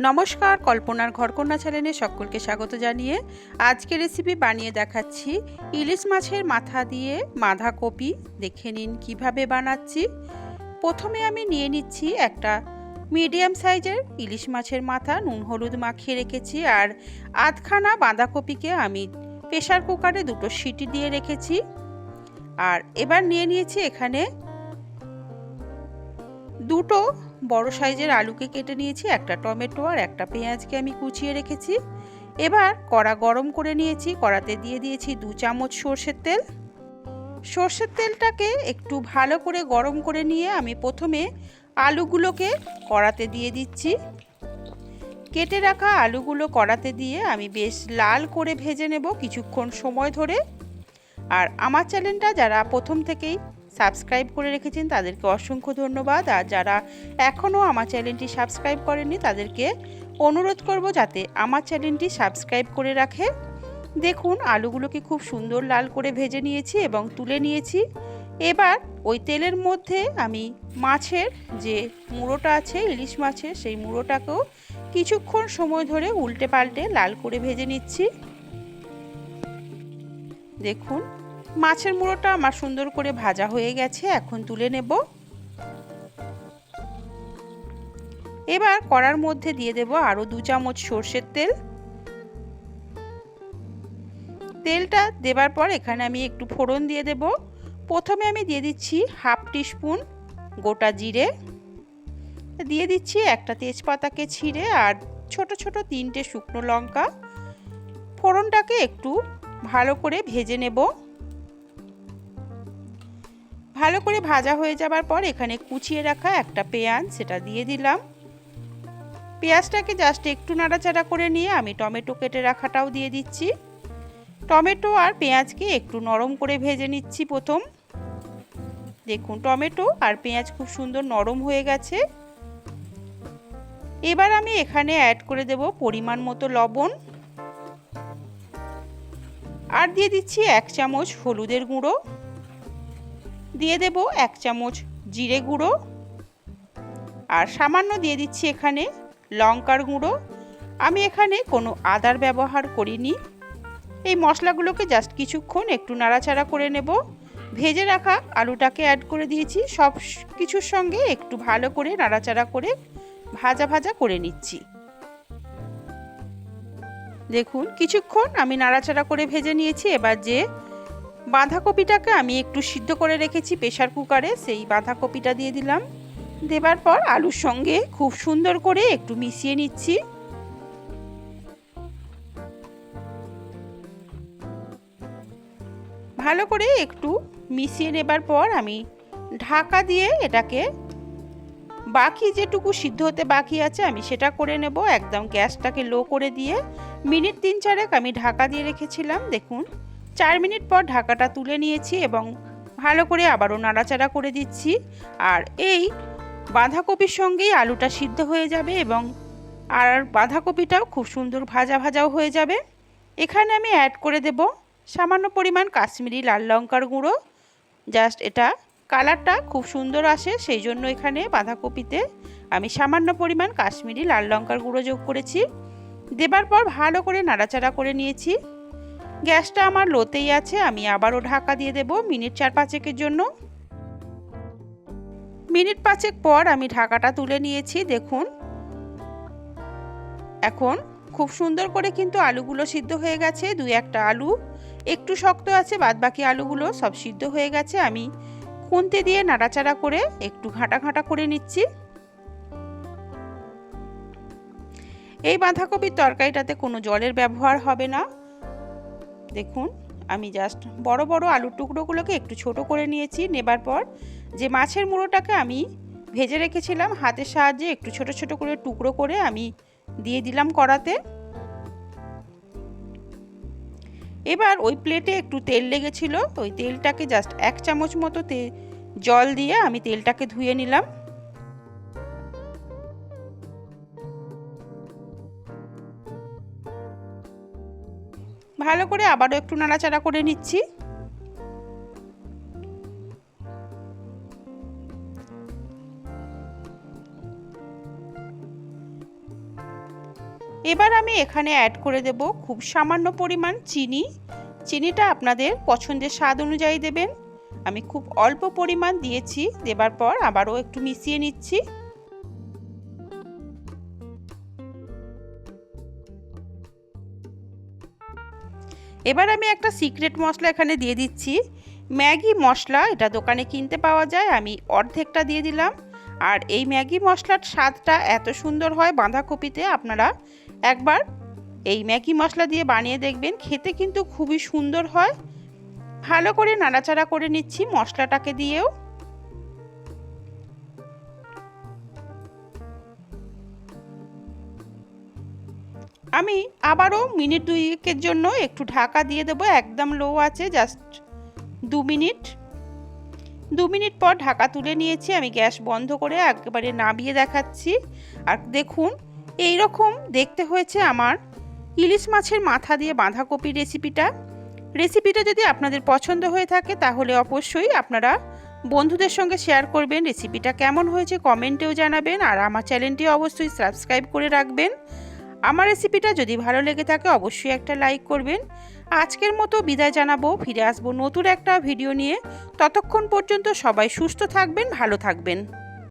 নমস্কার, কল্পনার ঘরকন্যা চ্যানেলে সকলকে স্বাগত জানিয়ে আজকে রেসিপি বানিয়ে দেখাচ্ছি ইলিশ মাছের মাথা দিয়ে বাঁধাকপি। দেখে নিন কিভাবে বানাচ্ছি। প্রথমে আমি নিয়ে নিচ্ছি একটা মিডিয়াম সাইজের ইলিশ মাছের মাথা, নুন হলুদ মাখিয়ে রেখেছি। আর আধখানা বাঁধাকপিকে আমি প্রেসার কুকারে 2টো সিটি দিয়ে রেখেছি। আর এবার নিয়ে নিয়েছি এখানে 2টো বড় সাইজের আলুকে কেটে নিয়েছি, একটা টমেটো আর একটা পেঁয়াজকে আমি কুচিয়ে রেখেছি। এবার কড়া গরম করে নিয়েছি, কড়াতে দিয়ে দিয়েছি 2 চামচ সর্ষের তেল। সর্ষের তেলটাকে একটু ভালো করে গরম করে নিয়ে আমি প্রথমে আলুগুলোকে কড়াতে দিয়ে দিচ্ছি। কেটে রাখা আলুগুলো কড়াতে দিয়ে আমি বেশ লাল করে ভেজে নেব কিছুক্ষণ সময় ধরে। আর আমার চ্যানেলটা যারা প্রথম থেকেই সাবস্ক্রাইব করে রেখেছেন তাদেরকে অসংখ্য ধন্যবাদ। আর যারা এখনও আমার চ্যানেলটি সাবস্ক্রাইব করেননি তাদেরকে অনুরোধ করব যাতে আমার চ্যানেলটি সাবস্ক্রাইব করে রাখে। দেখুন আলুগুলোকে খুব সুন্দর লাল করে ভেজে নিয়েছি এবং তুলে নিয়েছি। এবার ওই তেলের মধ্যে আমি মাছের যে মুড়োটা আছে ইলিশ মাছের, সেই মুড়োটাকেও কিছুক্ষণ সময় ধরে উল্টে পাল্টে লাল করে ভেজে নিচ্ছি। দেখুন মাছের মুড়োটা আমার সুন্দর করে ভাজা হয়ে গেছে, এখন তুলে নেব। এবার কড়ার মধ্যে দিয়ে দেব আরও 2 চামচ সর্ষের তেল। তেলটা দেবার পর এখানে আমি একটু ফোড়ন দিয়ে দেব। প্রথমে আমি দিয়ে দিচ্ছি 1/2 টিস্পুন গোটা জিরে, দিয়ে দিচ্ছি একটা তেজপাতাকে ছিঁড়ে আর ছোট ছোট 3টে শুকনো লঙ্কা। ফোড়নটাকে একটু ভালো করে ভেজে নেব। ভালো করে ভাজা হয়ে যাবার পর এখানে কুচিয়ে রাখা একটা পেঁয়াজ সেটা দিয়ে দিলাম। পেঁয়াজটাকে জাস্ট একটু নাড়াচাড়া করে নিয়ে আমি টমেটো কেটে রাখাটাও দিয়ে দিচ্ছি। টমেটো আর পেঁয়াজকে একটু নরম করে ভেজে নিচ্ছি প্রথম। দেখুন টমেটো আর পেঁয়াজ খুব সুন্দর নরম হয়ে গেছে। এবার আমি এখানে অ্যাড করে দেব পরিমাণ মতো লবণ, আর দিয়ে দিচ্ছি 1 চামচ হলুদের গুঁড়ো, দিয়ে দেব 1 চামচ জিরে গুঁড়ো, আর সামান্য দিয়ে দিচ্ছি এখানে লঙ্কার গুঁড়ো। আমি এখানে কোনো আদার ব্যবহার করিনি। এই মশলাগুলোকে জাস্ট কিছুক্ষণ একটু নাড়াচাড়া করে নেব। ভেজে রাখা আলুটাকে অ্যাড করে দিয়েছি, সব কিছুর সঙ্গে একটু ভালো করে নাড়াচাড়া করে ভাজা ভাজা করে নিচ্ছি। দেখুন কিছুক্ষণ আমি নাড়াচাড়া করে ভেজে নিয়েছি। এবার যে বাঁধাকপিটাকে আমি একটু সিদ্ধ করে রেখেছি প্রেসার কুকারে, সেই বাঁধাকপিটা দিয়ে দিলাম। দেবার পর আলুর সঙ্গে খুব সুন্দর করে একটু মিশিয়ে নিচ্ছি। ভালো করে একটু মিশিয়ে নেবার পর আমি ঢাকা দিয়ে এটাকে বাকি যেটুকু সিদ্ধ হতে বাকি আছে আমি সেটা করে নেব। একদম গ্যাসটাকে লো করে দিয়ে মিনিট 3-4 আমি ঢাকা দিয়ে রেখেছিলাম। দেখুন 4 মিনিট পর ঢাকাটা তুলে নিয়েছি এবং ভালো করে আবারও নাড়াচাড়া করে দিচ্ছি। আর এই বাঁধাকপির সঙ্গেই আলুটা সিদ্ধ হয়ে যাবে এবং আর বাঁধাকপিটাও খুব সুন্দর ভাজা ভাজাও হয়ে যাবে। এখানে আমি অ্যাড করে দেব সামান্য পরিমাণ কাশ্মীরি লাল লঙ্কার গুঁড়ো। জাস্ট এটা কালারটা খুব সুন্দর আসে, সেই জন্য এখানে বাঁধাকপিতে আমি সামান্য পরিমাণ কাশ্মীরি লাল লঙ্কার গুঁড়ো যোগ করেছি। দেবার পর ভালো করে নাড়াচাড়া করে নিয়েছি। গ্যাসটা আমার লোতেই আছে, আমি আবারও ঢাকা দিয়ে দেব মিনিট 4-5 জন্য। মিনিট 5 পর আমি ঢাকাটা তুলে নিয়েছি। দেখুন এখন খুব সুন্দর করে কিন্তু আলুগুলো সিদ্ধ হয়ে গেছে। 2-1টা আলু একটু শক্ত আছে, বাদ বাকি আলুগুলো সব সিদ্ধ হয়ে গেছে। আমি খুন্তি দিয়ে নাড়াচাড়া করে একটু ঘাঁটা ঘাঁটা করে নিচ্ছি। এই বাঁধাকপির তরকারিটাতে কোনো জলের ব্যবহার হবে না। দেখুন আমি জাস্ট বড় বড় আলুর টুকরোগুলোকে একটু ছোট করে নিয়েছি। নেবার পর যে মাছের মুড়োটাকে আমি ভেজে রেখেছিলাম হাতের সাহায্যে একটু ছোট ছোট করে টুকরো করে আমি দিয়ে দিলাম কড়াতে। এবার ওই প্লেটে একটু তেল লেগেছিল, ওই তেলটাকে জাস্ট 1 চামচ মতো জল দিয়ে আমি তেলটাকে ধুয়ে নিলাম। ভালো করে আবারও একটু নাড়াচাড়া করে নিচ্ছি। এবার আমি এখানে অ্যাড করে দেব খুব সামান্য পরিমাণ চিনি। চিনিটা আপনাদের পছন্দের স্বাদ অনুযায়ী দেবেন। আমি খুব অল্প পরিমাণ দিয়েছি, দেবার পর আবারও একটু মিশিয়ে নিচ্ছি। এবার আমি একটা সিক্রেট মশলা এখানে দিয়ে দিচ্ছি, ম্যাগি মশলা। এটা দোকানে কিনতে পাওয়া যায়, আমি অর্ধেকটা দিয়ে দিলাম। আর এই ম্যাগি মশলার স্বাদটা এত সুন্দর হয় বাঁধাকপিতে, আপনারা একবার এই ম্যাগি মশলা দিয়ে বানিয়ে দেখবেন, খেতে কিন্তু খুবই সুন্দর হয়। ভালো করে নাড়াচাড়া করে নিচ্ছি মশলাটাকে দিয়েও। আমি আবারও মিনিট 2-এর জন্য একটু ঢাকা দিয়ে দেবো, একদম লো আছে, জাস্ট 2 মিনিট। 2 মিনিট পর ঢাকা তুলে নিয়েছি, আমি গ্যাস বন্ধ করে একেবারে নামিয়ে দেখাচ্ছি। আর দেখুন এই রকম দেখতে হয়েছে আমার ইলিশ মাছের মাথা দিয়ে বাঁধাকপির রেসিপিটা যদি আপনাদের পছন্দ হয়ে থাকে তাহলে অবশ্যই আপনারা বন্ধুদের সঙ্গে শেয়ার করবেন। রেসিপিটা কেমন হয়েছে কমেন্টেও জানাবেন, আর আমার চ্যানেলটি অবশ্যই সাবস্ক্রাইব করে রাখবেন। আমার রেসিপিটা যদি ভালো লেগে থাকে অবশ্যই একটা লাইক করবেন। আজকের মতো বিদায় জানাবো, ফিরে আসবো নতুন একটা ভিডিও নিয়ে। ততক্ষণ পর্যন্ত সবাই সুস্থ থাকবেন, ভালো থাকবেন।